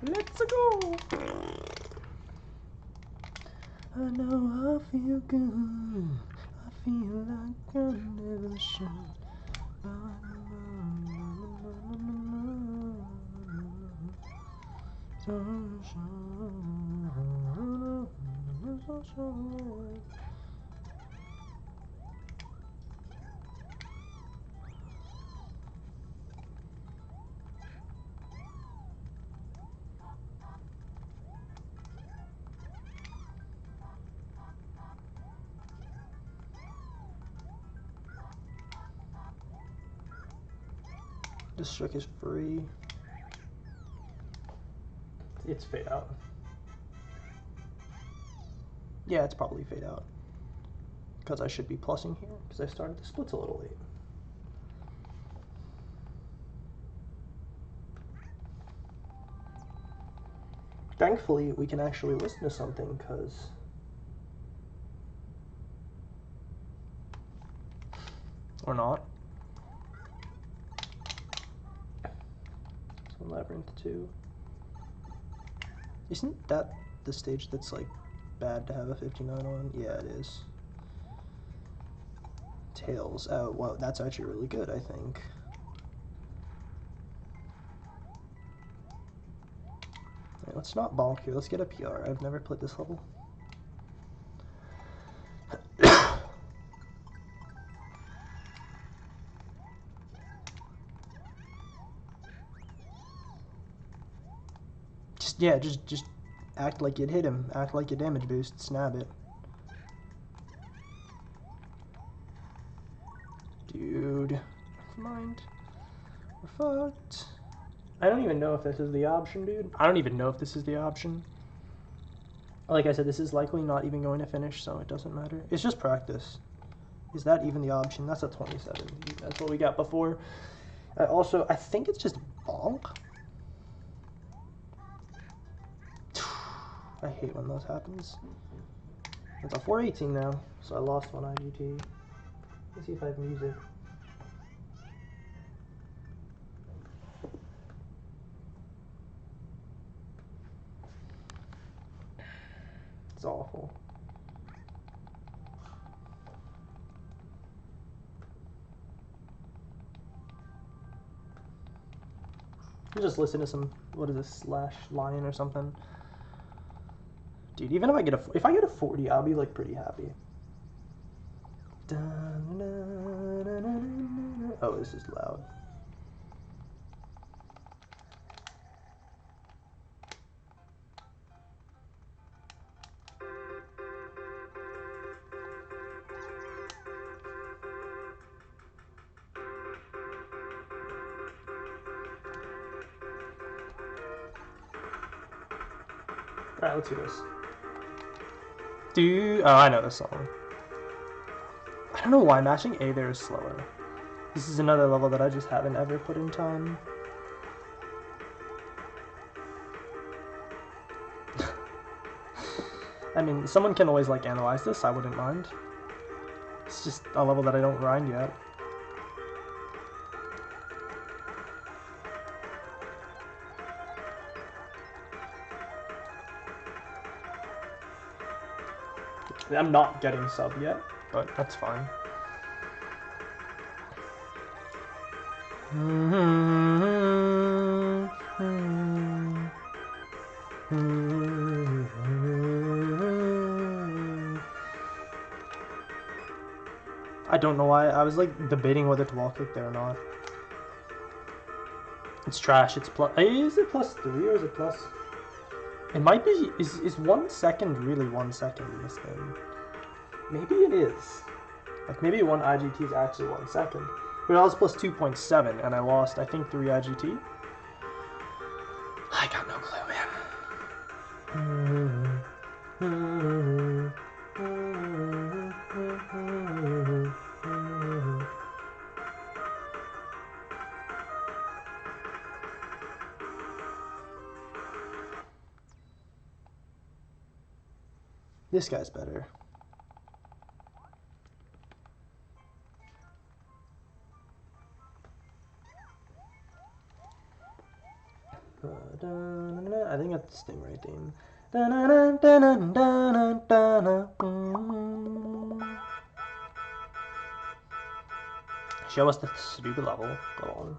Let's go. I know I feel good. I feel like I never should. This trick is free. It's fade out. Yeah, it's probably fade out. Because I should be plussing here, because I started the splits a little late. Thankfully, we can actually listen to something, because... Or not. So Labyrinth 2. Isn't that the stage that's, like, bad to have a 59 on? Yeah, it is. Tails. Oh, well, that's actually really good, I think. Right, let's not bonk here. Let's get a PR. I've never played this level. just act like you'd hit him. Act like your damage boost. Snap it. Dude. Never mind. We're fucked. I don't even know if this is the option, dude. I don't even know if this is the option. Like I said, this is likely not even going to finish, so it doesn't matter. It's just practice. Is that even the option? That's a 27. That's what we got before. I think it's just bonk. I hate when those happens. It's a 418 now, so I lost one IGT. Let's see if I have music. It's awful. You just listen to some, what is this, Slash Lion or something. Dude, even if I get a 40, I'll be like pretty happy. Oh, this is loud. Alright, let's do this. Oh, I know this song. I don't know why mashing A there is slower. This is another level that I just haven't ever put in time. I mean, someone can always like analyze this, I wouldn't mind. It's just a level that I don't grind yet. I'm not getting sub yet, but that's fine. I don't know why. I was like debating whether to wall kick there or not. It's trash. It's plus. Is it +3 or is it plus? It might be. Is 1 second really 1 second in this game? Maybe it is. Like maybe one IGT is actually 1 second. But I was plus 2.7 and I lost I think 3 IGT. I got no clue, man. This guy's better. I think that's Stingray theme. Show us the stupid level. Go on.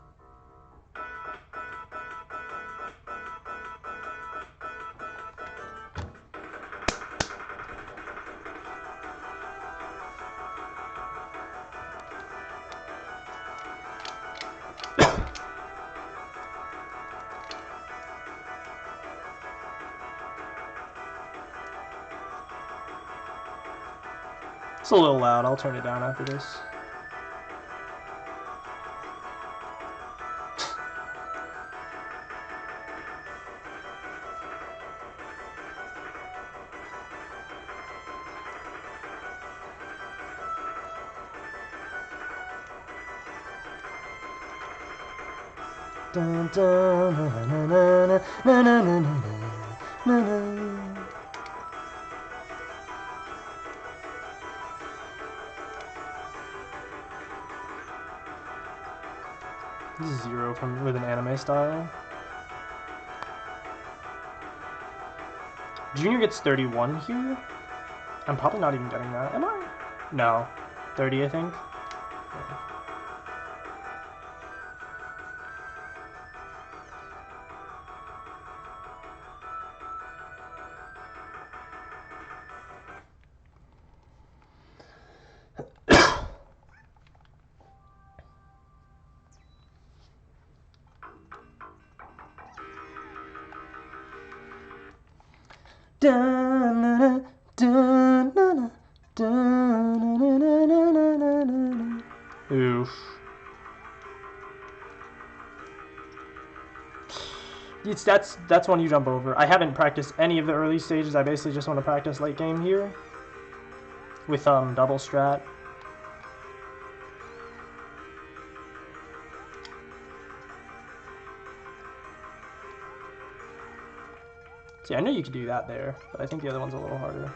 It's a little loud. I'll turn it down after this. Dun, dun, na, na, na, na, na, na, na, na. This is Zero from with an anime style. Junior gets 31 here. I'm probably not even getting that. Am I? No. 30, I think. Oof. That's one you jump over. I haven't practiced any of the early stages. I basically just want to practice late game here with double strat. See, I know you could do that there, but I think the other one's a little harder.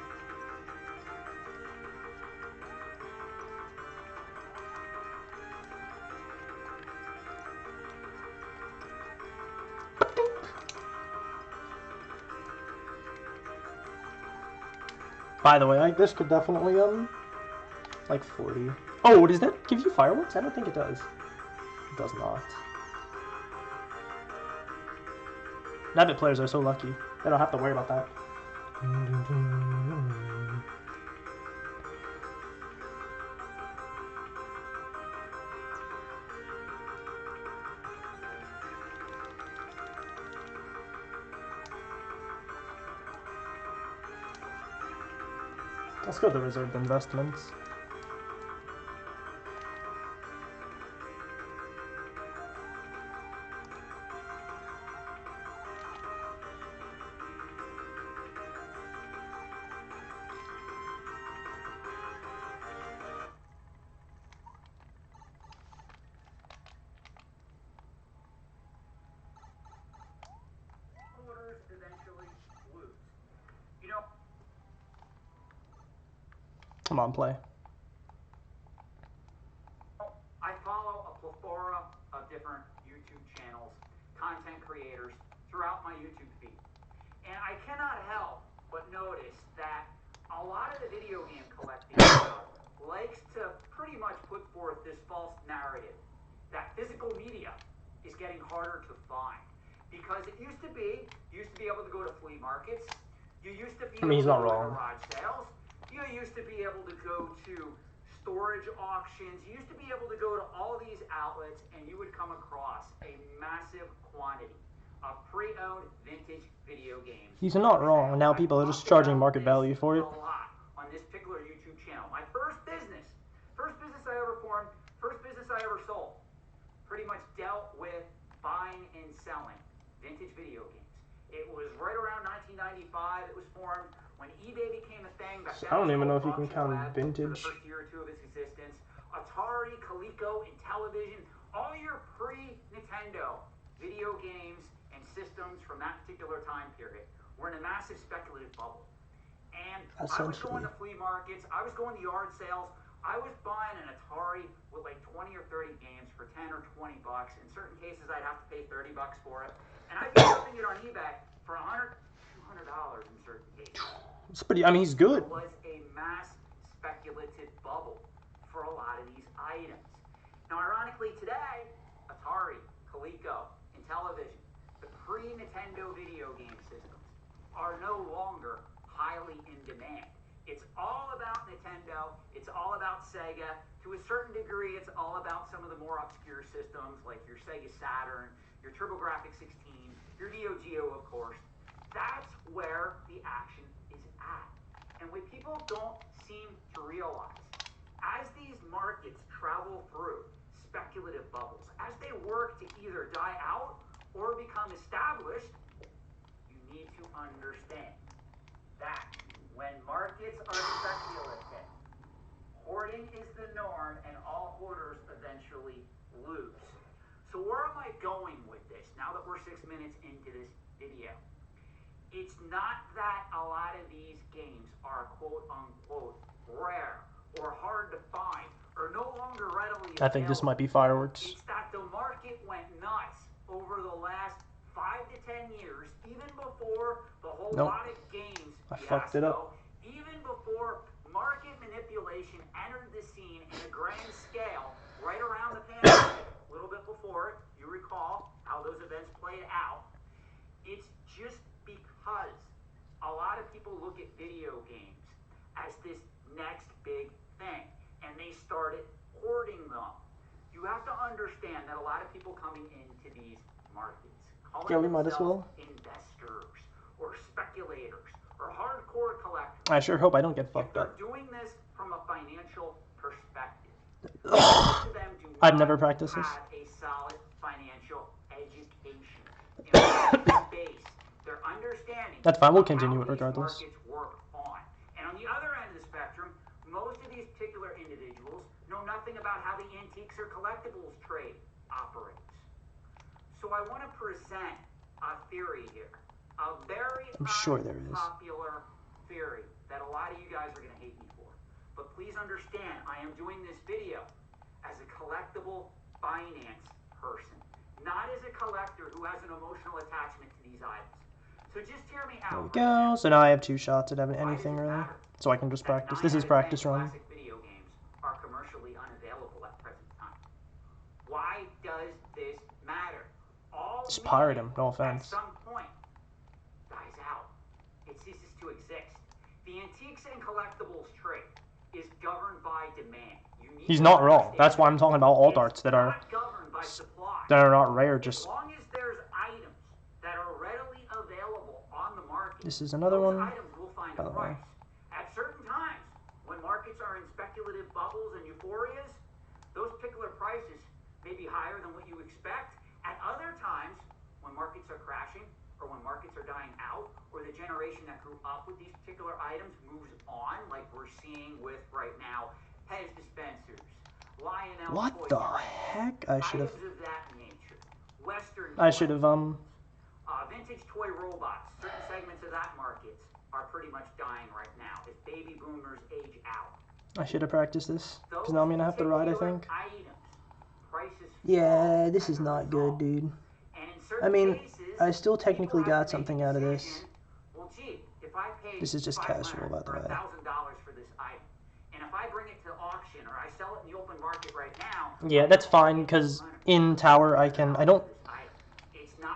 By the way, this could definitely, like 40. Oh, does that give you fireworks? I don't think it does. It does not. Nabbit players are so lucky. They don't have to worry about that. Let's go to the reserved investments. Come on, play. I follow a plethora of different YouTube channels, content creators throughout my YouTube feed. And I cannot help but notice that a lot of the video game collecting likes to pretty much put forth this false narrative that physical media is getting harder to find. Because it used to be, you used to be able to go to flea markets, you used to be able to go to garage sales, you used to be able to go to storage auctions, you used to be able to go to all these outlets and you would come across a massive quantity of pre-owned vintage video games. He's not wrong. Now people are just charging market value for it. A lot on this particular YouTube channel. My first business I ever formed, first business I ever sold, pretty much dealt with buying and selling vintage video games. It was right around 1995. It was formed when eBay became a thing. I don't even know if you can count vintage. For the first year or two of its existence, Atari, Coleco, and Television, all your pre-Nintendo video games and systems from that particular time period were in a massive speculative bubble. And I was going to flea markets, I was going to yard sales, I was buying an Atari with like 20 or 30 games for 10 or 20 bucks. In certain cases, I'd have to pay 30 bucks for it. And I'd be flipping it on eBay for $100, $200 in certain cases. It's pretty. I mean, he's good. There was a mass speculative bubble for a lot of these items. Now, ironically, today, Atari, Coleco, Intellivision, the pre-Nintendo video game systems are no longer highly in demand. It's all about Nintendo. It's all about Sega. To a certain degree, it's all about some of the more obscure systems like your Sega Saturn, your TurboGrafx 16, your Neo Geo, of course. That's where the action is at. And what people don't seem to realize, as these markets travel through speculative bubbles, as they work to either die out or become established, you need to understand that when markets are speculative, hoarding is the norm and all hoarders eventually lose. So where am I going with this now that we're 6 minutes into this video? It's not that a lot of these games are quote unquote rare or hard to find or no longer readily available. I think this might be fireworks. It's that the market went nuts over the last 5 to 10 years, even before the whole lot of games I fucked it up. even before market manipulation entered the scene in a grand scale right around the pandemic, a little bit before it. You recall how those events played out. It's just because a lot of people look at video games as this next big thing, and they started hoarding them. You have to understand that a lot of people coming into these markets, calling themselves investors or speculators or hardcore collectors. I sure hope I don't get fucked up. They're doing this from a financial perspective. Most of them do not I've never practiced this. have a solid financial education. In base, their understanding. That's fine. We'll continue it regardless. Markets work on. And on the other end of the spectrum, most of these particular individuals know nothing about how the antiques or collectibles trade operates. So I want to present a theory here, a very popular theory that a lot of you guys are going to hate me for. But please understand, I am doing this video as a collectible finance person, not as a collector who has an emotional attachment to these items. So just hear me out. There we go. So now I have 2 shots at anything really. So I can just practice. This is practice run. Classic video games are commercially unavailable at present time. Why does this matter? All Just pirate him, no at offense. some point dies out. It ceases to exist. The antiques and collectibles trade is governed by demand. He's not wrong. That's why I'm talking about alt arts that are not rare. Just as long as there's items that are readily available on the market. This is another those one. items will find a price. At certain times, when markets are in speculative bubbles and euphorias, those particular prices may be higher than what you expect. At other times, when markets are crashing or when markets are dying out, or the generation that grew up with these particular items moves on, like we're seeing with right now, Pez dispensers, Lionel. What the heck? I should have. Items of that nature. Western. I should have Vintage toy robots. Certain segments of that market are pretty much dying right now as baby boomers age out. I should have practiced this because now I'm gonna have to ride. I think. Items, prices Yeah, this is not good, dude. I mean, I still technically got something out of this. Well, gee, if I paid This is just casual, by the way. $1,000 for this item, and if I bring it to auction or I sell it in the open market right now. Yeah, that's fine because in Tower I don't.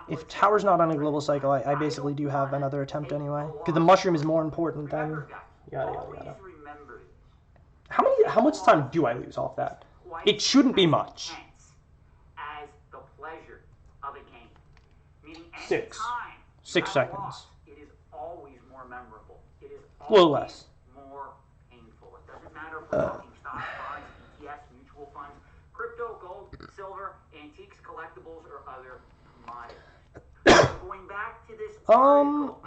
If Tower's not on a global cycle, I basically do have another attempt anyway. Because the mushroom is more important than yada yada yada. How much time do I lose off that? It shouldn't be much. As the pleasure of a game. Meaning 6 seconds. It is always more memorable. It is A little less. More painful. It doesn't matter if we're talking stocks, bonds, ETFs, mutual funds, crypto, gold, silver, antiques, collectibles, or other commodities. Going back to this article,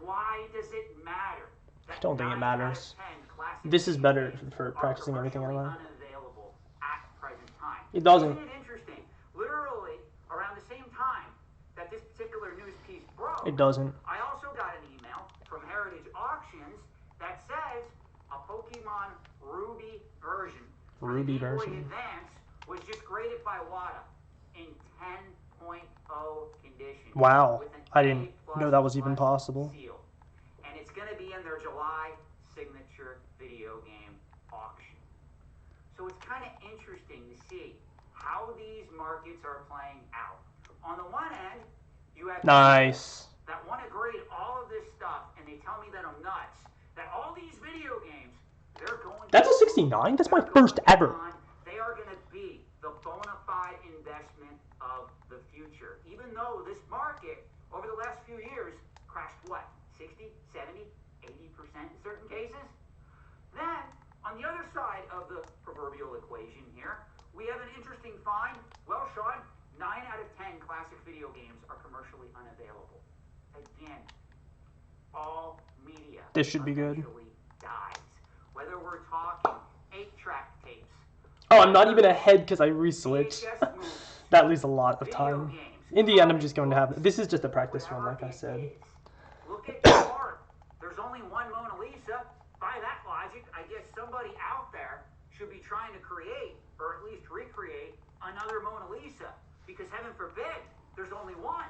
why does it matter? I don't think it matters. This is better for practicing everything anyway. It doesn't. Isn't it interesting? Literally, around the same time that this particular news piece broke, It doesn't. I also got an email from Heritage Auctions that says a Pokemon Ruby version Game Boy Advance was just graded by WADA in 10.0 condition. edition. Wow, With an I didn't A++ know that was even possible. seal. And it's going to be in their July signature video game auction. So it's kind of interesting to see how these markets are playing out. On the one end, you have nice that want to grade all of this stuff, and they tell me that I'm nuts. That all these video games, they're going. That's a 69. That's my first ever. They are going to be the bona fide investment of the future. Even though this market over the last few years crashed what? 60, 70, 80% in certain cases? Then, on the other side of the proverbial equation here, we have an interesting find. Well, Sean, 9 out of 10 classic video games are commercially unavailable. Again, all media This should be good. dies. Whether we're talking 8-track tapes. Oh, I'm not even ahead because I re-switched. That leaves a lot of time. In the end, I'm just going to have... This is just a practice run, like I said. Look at your art. There's only one Mona Lisa. By that logic, I guess somebody out there should be trying to create, or at least recreate, another Mona Lisa. Because heaven forbid, there's only one.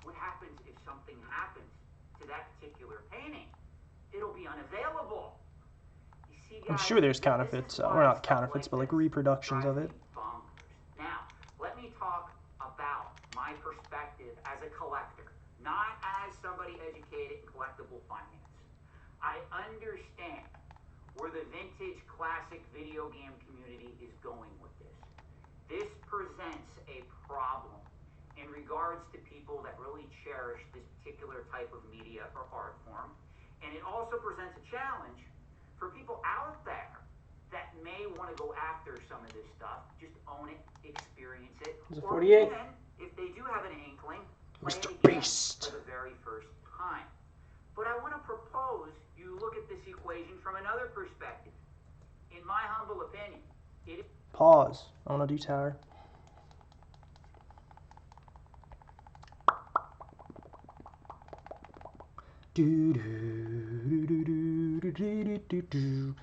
What happens if something happens to that particular painting? It'll be unavailable. You see, guys, I'm sure there's counterfeits. Well, not counterfeits, but like reproductions of it. Now, let me talk about my perspective as a collector, not as somebody educated in collectible finance. I understand where the vintage classic video game community is going with this. This presents a problem in regards to people that really cherish this particular type of media or art form. And it also presents a challenge for people out there that may want to go after some of this stuff. Just own it, experience it. Or even, if they do have an inkling, play Mr. it again Beast. for the very first time. But I want to propose you look at this equation from another perspective. In my humble opinion, it is... Pause. I want to do tower. Do do do do do do do do.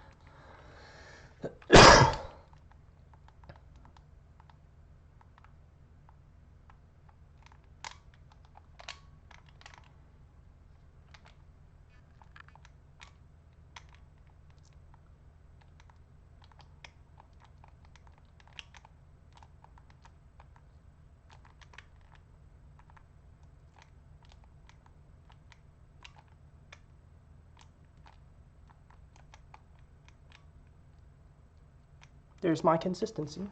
There's my consistency.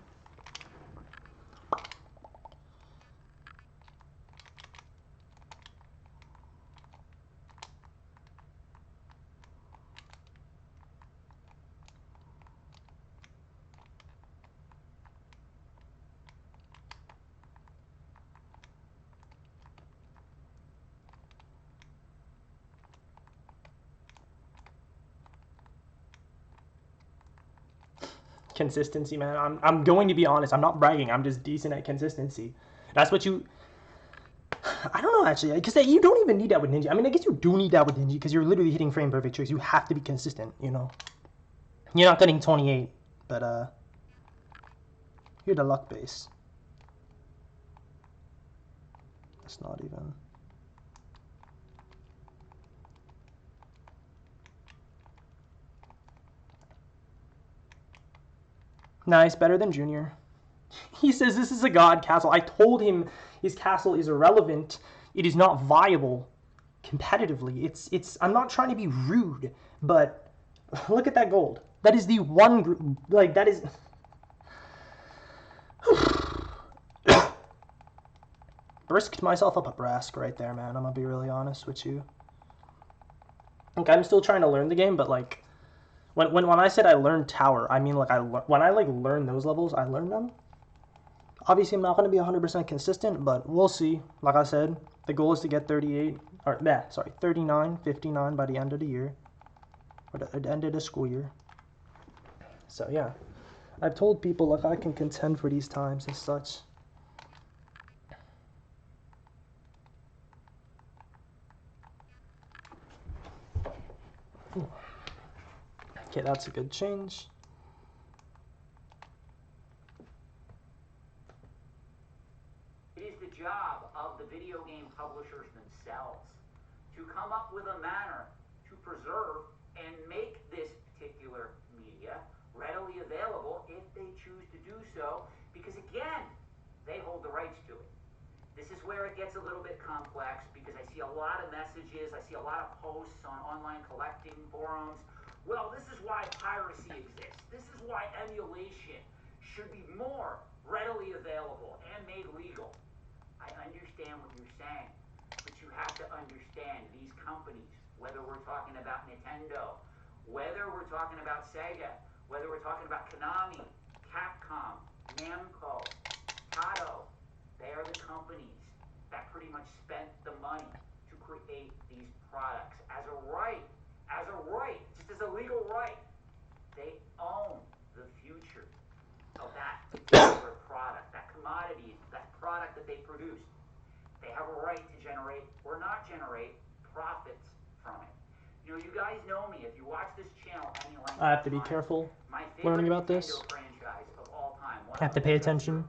Consistency, man. I'm going to be honest. I'm not bragging. I'm just decent at consistency. That's what you... I don't know, actually, because you don't even need that with Ninja. I mean, I guess you do need that with Ninja because you're literally hitting frame perfect tricks. You have to be consistent, you know. You're not getting 28, but you're the luck base. That's not even... Nice, better than Junior. He says this is a god castle. I told him his castle is irrelevant. It is not viable competitively. It's. I'm not trying to be rude, but look at that gold. That is the one group. Like that is. Brisked myself up a brask right there, man. I'm gonna be really honest with you. Like I'm still trying to learn the game, but like. When I said I learned tower, I mean like when I like learn those levels, I learn them. Obviously, I'm not going to be 100% consistent, but we'll see. Like I said, the goal is to get 39, 59 by the end of the year, or the end of the school year. So yeah, I've told people like I can contend for these times and such. Okay, that's a good change. It is the job of the video game This is where it gets a little bit complex because I see a lot of messages, I see a lot of posts on online collecting forums. Well, this is why piracy exists. This is why emulation should be more readily available and made legal. I understand what you're saying, but you have to understand these companies, whether we're talking about Nintendo, whether we're talking about Sega, whether we're talking about Konami, Capcom, Namco, Tato, they are the companies that pretty much spent the money to create these products as a right, just as a legal right. They own the future of that particular product, that commodity, that product that they produced. They have a right to generate or not generate profits from it. You know, you guys know me. If you watch this channel any length of time, I have to be careful learning about this. Franchise of all time. I have to pay attention.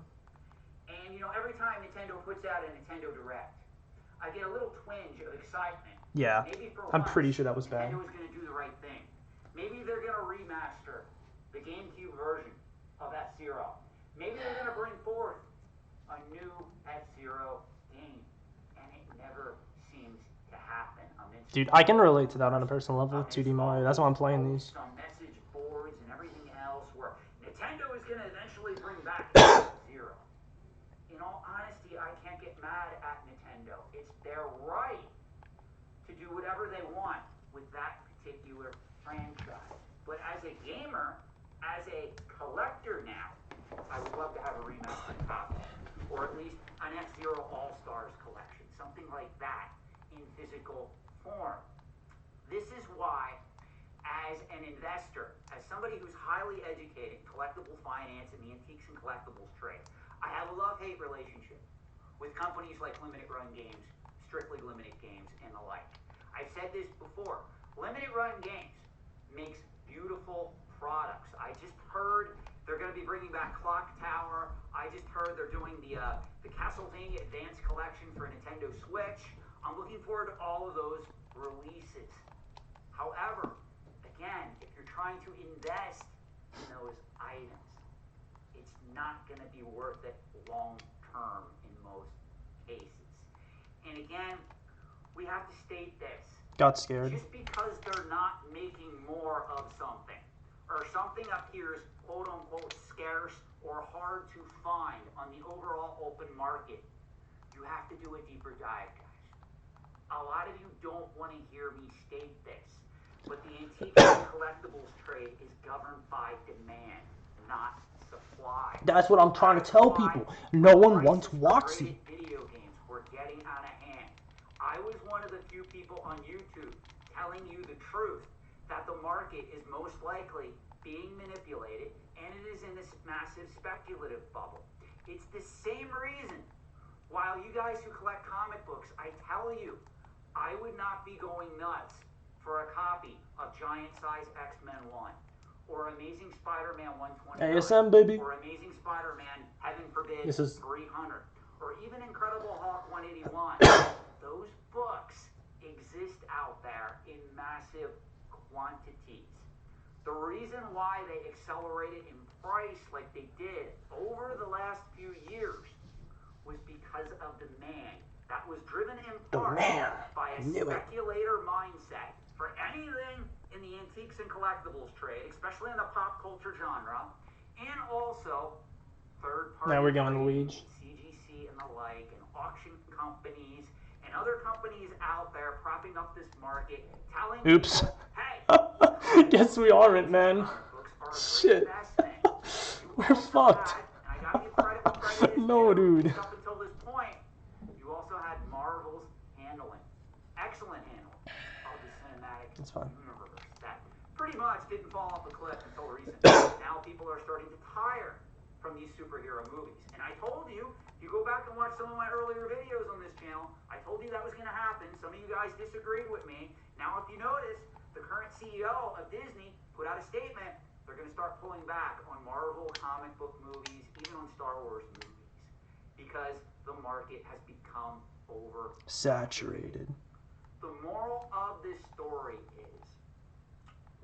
And you know, every time Nintendo puts out a Nintendo Direct, I get a little twinge of excitement. Yeah, maybe for I'm once, pretty sure that was bad. Nintendo was going to do the right thing. Maybe they're going to remaster the GameCube version of F-Zero. Maybe they're going to bring forth a new F-Zero game, and it never seems to happen. Dude, I can relate to that on a personal level with 2D Mario. That's why I'm playing these. On message boards and everything else, where Nintendo is going to eventually bring back F-Zero. In all honesty, I can't get mad at Nintendo. It's their right to do whatever they want with that particular franchise. But as a gamer, as a collector now, I would love to have a remastered copy, or at least an F-Zero All-Stars collection, something like that in physical form. This is why, as an investor, as somebody who's highly educated in collectible finance and the antiques and collectibles trade, I have a love-hate relationship with companies like Limited Run Games, Strictly Limited Games, and the like. I've said this before. Limited Run Games makes beautiful products. I just heard they're going to be bringing back Clock Tower. I just heard they're doing the Castlevania Advance Collection for Nintendo Switch. I'm looking forward to all of those releases. However, again, if you're trying to invest in those items, it's not going to be worth it long term in most cases. And again, we have to state this. Got scared. Just because they're not making more of something, or something appears quote unquote scarce or hard to find on the overall open market, you have to do a deeper dive, guys. A lot of you don't want to hear me state this, but the antique and collectibles trade is governed by demand, not supply. That's what I'm trying to tell people. No one wants Waxy. Video games were getting out of hand. I was one of the few people on YouTube telling you the truth that the market is most likely being manipulated and it is in this massive speculative bubble. It's the same reason while you guys who collect comic books, I tell you, I would not be going nuts for a copy of Giant Size X-Men 1 or Amazing Spider-Man 129 ASM, baby. or Amazing Spider-Man, heaven forbid, This is 300 or even Incredible Hulk 181. Those books exist out there in massive quantities. The reason why they accelerated in price like they did over the last few years was because of demand. That was driven in part by a speculator mindset for anything in the antiques and collectibles trade, especially in the pop culture genre, and also third-party now we're going to Luigi. CGC and the like, and auction companies and other companies out there propping up this market, telling Oops. people, hey, guess we aren't, man. Shit. We're fucked. I gotta give credit where credit is No, due. dude. Up until this point, you also had Marvel's handling, excellent handling of the cinematic universe that pretty much didn't fall off a cliff until recently. Now people are starting to tire from these superhero movies. And I told you, if you go back and watch some of my earlier videos on this channel, I told you that was going to happen. Some of you guys disagreed with me. Now, if you notice, the current CEO of Disney put out a statement. They're going to start pulling back on Marvel comic book movies, even on Star Wars movies, because the market has become oversaturated. The moral of this story is,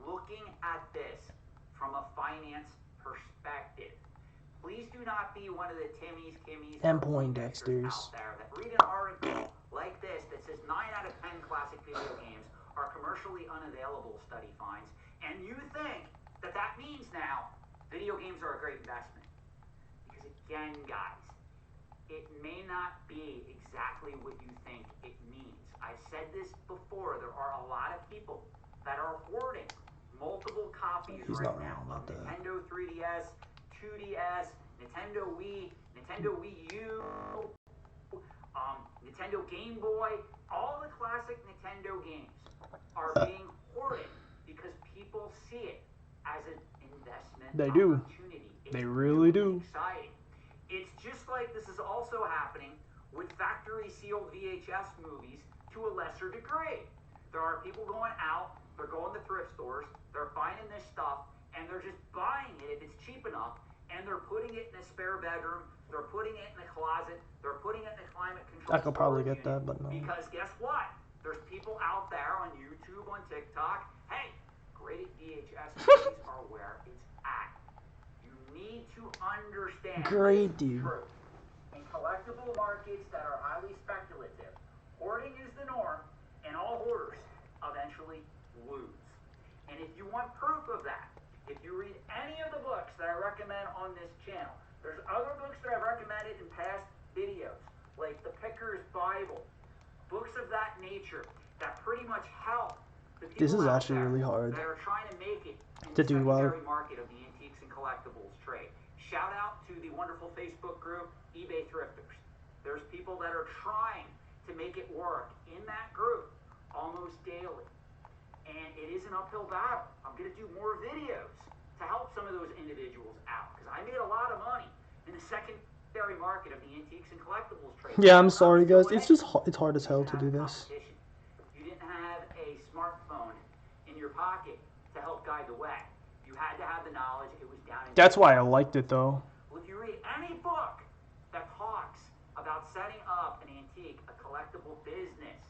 looking at this from a finance perspective, Please do not be one of the Timmys, Kimmies, and or Poindexters out there that read an article like this that says 9 out of 10 classic video games are commercially unavailable, study finds, and you think that that means now video games are a great investment. Because again, guys, it may not be exactly what you think it means. I've said this before, there are a lot of people that are hoarding multiple copies right now of Nintendo 3DS, 2DS, Nintendo Wii, Nintendo Wii U, Nintendo Game Boy. All the classic Nintendo games are being hoarded because people see it as an investment opportunity. They really do. Exciting. It's just like this is also happening with factory sealed VHS movies to a lesser degree. There are people going out, they're going to thrift stores, they're finding this stuff, and they're just buying it if it's cheap enough, and they're putting it in a spare bedroom, they're putting it in a closet, they're putting it in a climate control. I could probably get that, but no. Because guess what? There's people out there on YouTube, on TikTok, hey, graded VHS movies are where it's at. You need to understand Great, this truth. In collectible markets that are highly speculative, hoarding is the norm, and all hoarders eventually lose. And if you want proof of that, if you read any of the books that I recommend on this channel, there's other books that I've recommended in past videos, like The Picker's Bible, books of that nature that pretty much help the people this is actually really hard that are trying to make it in to the do well. secondary market of the antiques and collectibles trade. Shout out to the wonderful Facebook group, eBay Thrifters. There's people that are trying to make it work in that group almost daily. And it is an uphill battle. I'm going to do more videos to help some of those individuals out. Because I made a lot of money in the secondary market of the antiques and collectibles trade. Yeah, I'm sorry, guys. It's just it's hard as hell to do this. You didn't have a smartphone in your pocket to help guide the way. You had to have the knowledge. It was down in That's why I liked it, though. Well, if you read any book that talks about setting up an antique, a collectible business,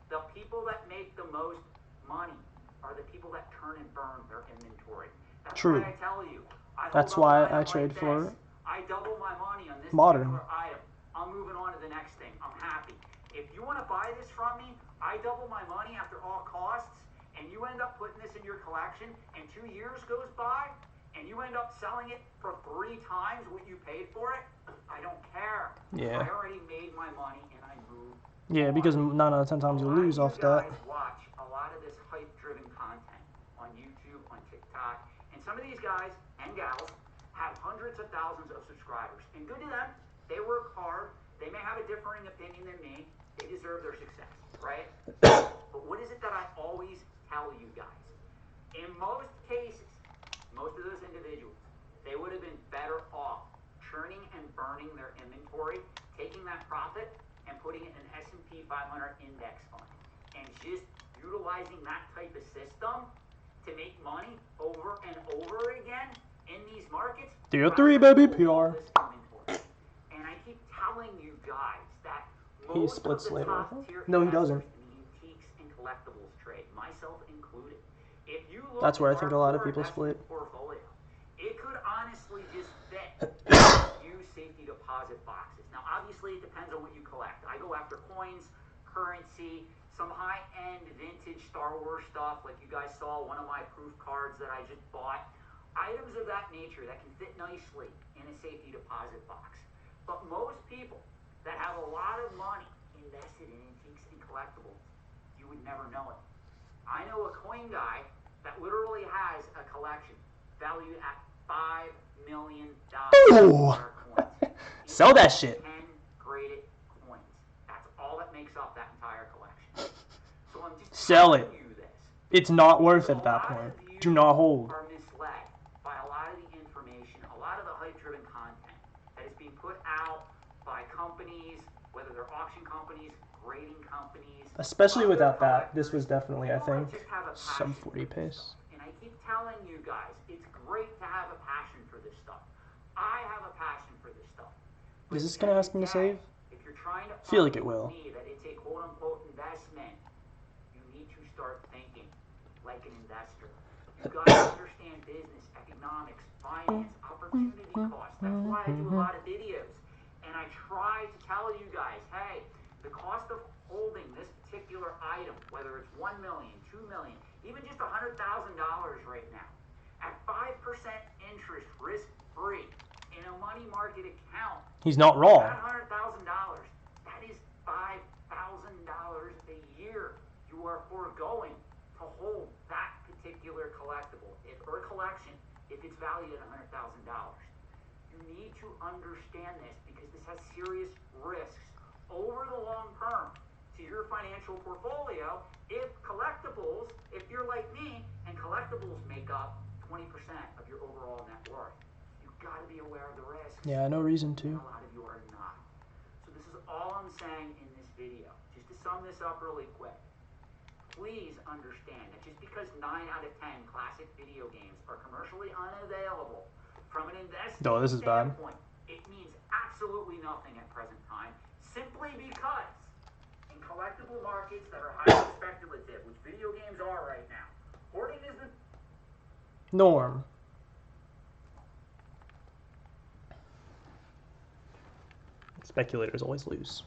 the people that make the most money are the people that turn and burn their inventory. That's True. why I tell you. That's why I trade for I double my money on this modern particular item. I'm moving on to the next thing. I'm happy. If you want to buy this from me, I double my money after all costs, and you end up putting this in your collection, and 2 years goes by, and you end up selling it for 3 times what you paid for it, I don't care. Yeah. I already made my money, and I moved. Yeah, because 9 out of 10 times you lose off that. Watch a lot of this hype-driven content on YouTube, on TikTok, and some of these guys and gals have hundreds of thousands of subscribers. And good to them, they work hard. They may have a differing opinion than me. They deserve their success, right? But what is it that I always tell you guys? In most cases, most of those individuals, they would have been better off churning and burning their inventory, taking that profit and putting it in an S&P 500 index fund, and just utilizing that type of system to make money over and over again in these markets. Tier 3, baby, PR. And I keep telling you guys that He splits later. No, he doesn't. Antiques and collectibles trade, myself included. If you look That's where I think a lot of people split. Portfolio, it could honestly just fit few safety deposit boxes. Now, obviously, it depends on what you collect. I go after coins, currency, some high-end vintage Star Wars stuff, like you guys saw one of my proof cards that I just bought. Items of that nature that can fit nicely in a safety deposit box. But most people that have a lot of money invested in antiques and collectibles, you would never know it. I know a coin guy that literally has a collection valued at $5 million. Ooh. Sell that shit. 10 graded coins. That's all that makes up that entire collection. So I'm just sell it. You this. It's not worth it at that point. Do not hold. Are misled by a lot of the information, a lot of the hype-driven content that is being put out by companies, whether they're auction companies, grading companies. Especially without that, this was definitely, I think, some 40 pace. And I keep telling you guys, it's great to have a passion for this stuff. I have a passion for this stuff. Is this going to ask me to save? If you're trying to feel like it will. that it's a quote-unquote investment, you need to start thinking like an investor. You've got to understand business, economics, finance, opportunity costs. That's why I do a lot of videos. And I try to tell you guys, hey, the cost of holding this particular item, whether it's 1 million, 2 million, even just $100,000 right now, at 5% interest, risk-free, in a money market account. He's not wrong. That $100,000, that is $5,000 a year you are foregoing to hold that particular collectible or collection if it's valued at $100,000. You need to understand this because this has serious risks over the long term to your financial portfolio. If collectibles, if you're like me and collectibles make up 20% of your overall net worth, you've got to be aware of the risks. Yeah, no reason to. And a lot of you are not. So this is all I'm saying in this video. Just to sum this up really quick. Please understand that just because 9 out of 10 classic video games are commercially unavailable from an investing standpoint, it means absolutely nothing at present time, simply because in collectible markets that are highly speculative, which video games are right now, hoarding is the norm. Speculators always lose.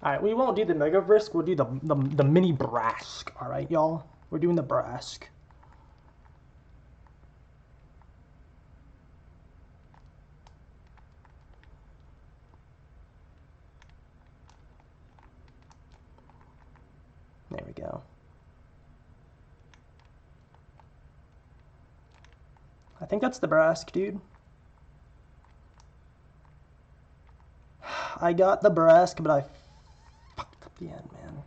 Alright, we won't do the mega brisk, we'll do the mini brask. Alright, y'all? We're doing the brask. There we go. I think that's the brask, dude. I got the brask, but I fucked up the end, man.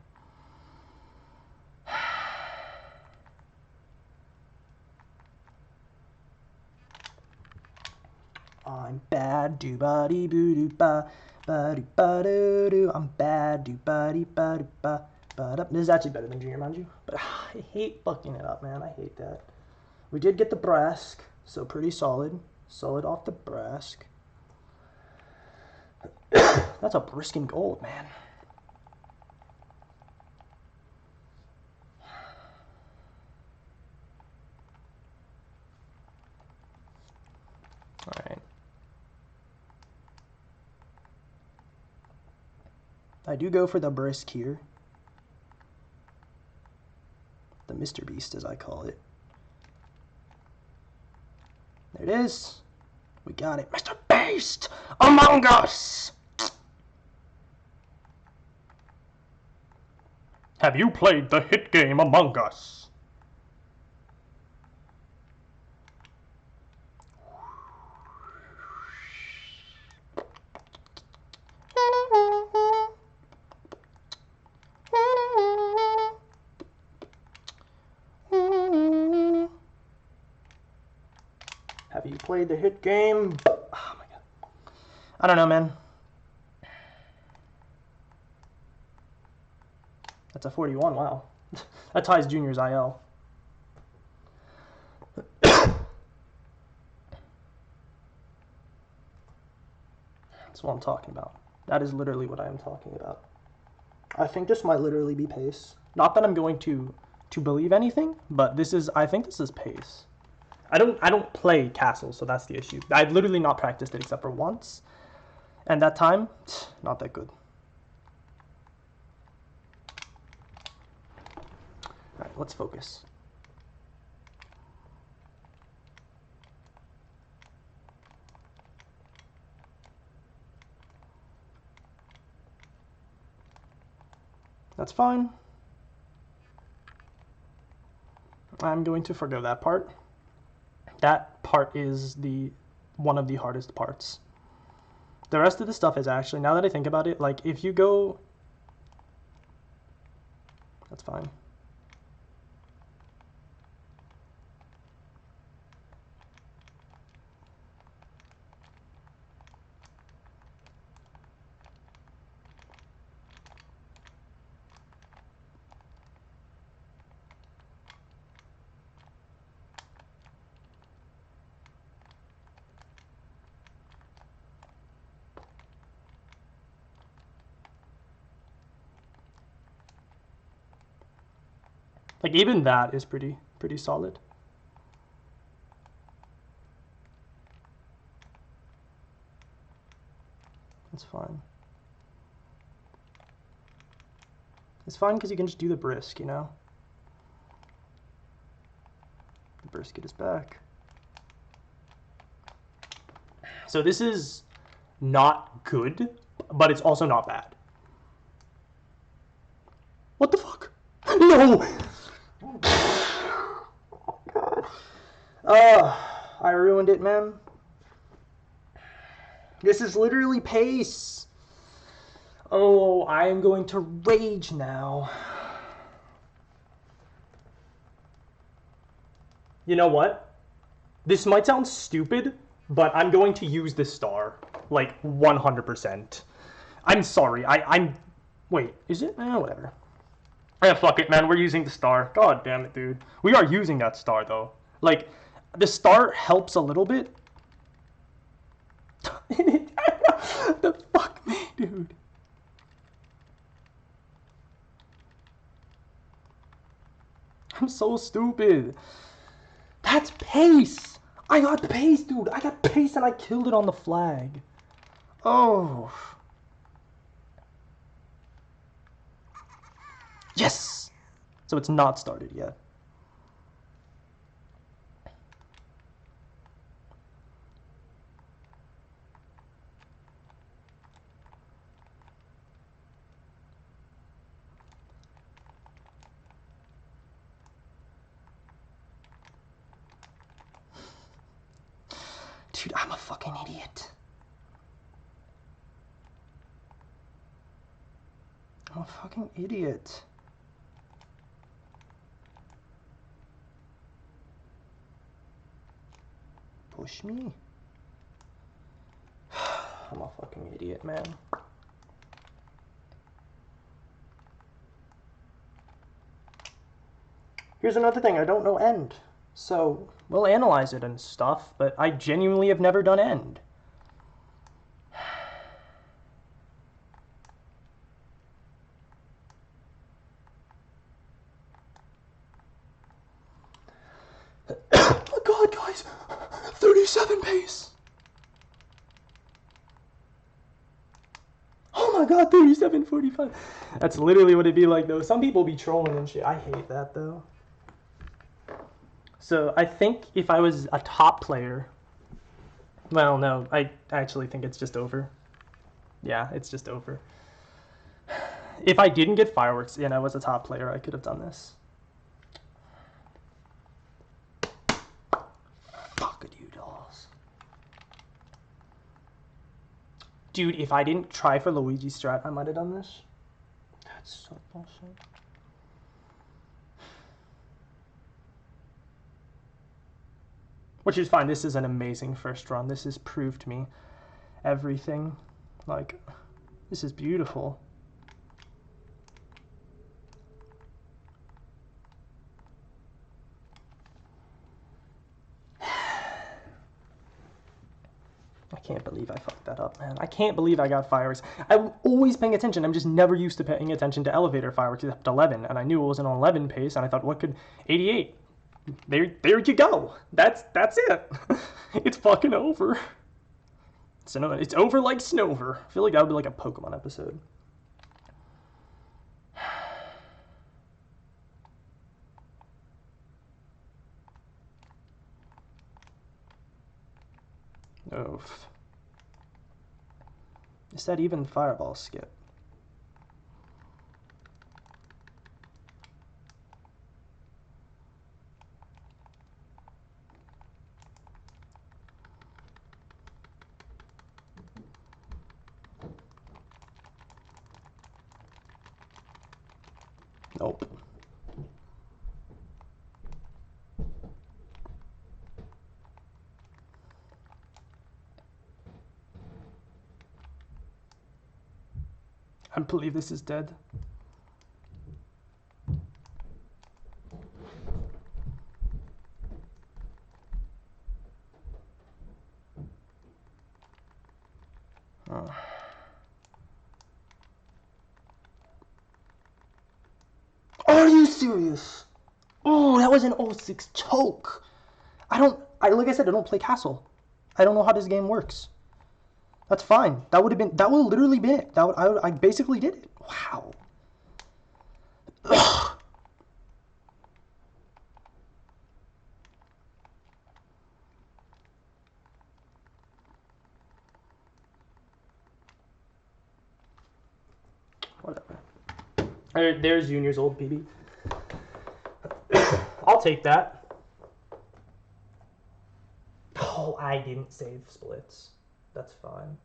I'm bad, do ba dee boo doo ba ba doo ba doo doo. I'm bad, do ba dee ba doo ba ba da. This is actually better than Junior, mind you. But I hate fucking it up, man. I hate that. We did get the brask, so pretty solid. Solid off the brask. That's a brisk in gold, man. Alright. I do go for the brisk here. The Mr. Beast, as I call it. There it is. We got it. Mr. Beast! Among Us! Have you played the hit game Among Us? Have you played the hit game? Oh my god. I don't know, man. That's a 41, wow. That ties Junior's IL. That's what I'm talking about. That is literally what I am talking about. I think this might literally be pace. Not that I'm going to believe anything, but this is, I think this is pace. I don't play castles, so that's the issue. I've literally not practiced it except for once. And that time, not that good. Alright, let's focus. That's fine. I'm going to forgo that part. That part is one of the hardest parts. The rest of the stuff is actually, now that I think about it, like if you go, that's fine. Like, even that is pretty solid. That's fine. It's fine because you can just do the brisk, you know? The brisket is back. So this is not good, but it's also not bad. What the fuck? No! Oh, God. I ruined it, man. This is literally pace. Oh, I am going to rage now. You know what? This might sound stupid, but I'm going to use this star. Like, 100%. I'm sorry. I'm... Wait, is it? Whatever. Yeah, fuck it, man. We're using the star. God damn it, dude. We are using that star, though. Like, the star helps a little bit. The fuck me, dude. I'm so stupid. That's pace. I got pace, dude. I got pace and I killed it on the flag. Oh. Yes. So it's not started yet. Dude, I'm a fucking idiot. I'm a fucking idiot. Push me. I'm a fucking idiot, man. Here's another thing, I don't know end. So, we'll analyze it and stuff, but I genuinely have never done end. Oh my god, guys! 37 pace! Oh my god, 37.45. That's literally what it'd be like, though. Some people be trolling and shit. I hate that, though. So, I think if I was a top player... Well, no, I actually think it's just over. Yeah, it's just over. If I didn't get fireworks and I was a top player, I could have done this. Fuck you, dolls. Dude, if I didn't try for Luigi strat, I might have done this. That's so bullshit. Which is fine. This is an amazing first run. This has proved me everything. Like, this is beautiful. I can't believe I fucked that up, man. I can't believe I got fireworks. I'm always paying attention. I'm just never used to paying attention to elevator fireworks except 11. And I knew it was an 11 pace, and I thought, what could... 88. There you go. That's it. It's fucking over. It's over like Snover. I feel like that would be like a Pokemon episode. Oof. Is that even fireball skip? Nope. I believe this is dead. Oh. Are you serious? Oh, that was an 06 choke. Like I said, I don't play Castle. I don't know how this game works. That's fine. That would have literally been it. I basically did it. Wow. Ugh. Whatever. There's Junior's old PB. I'll take that. Oh, I didn't save splits. That's fine.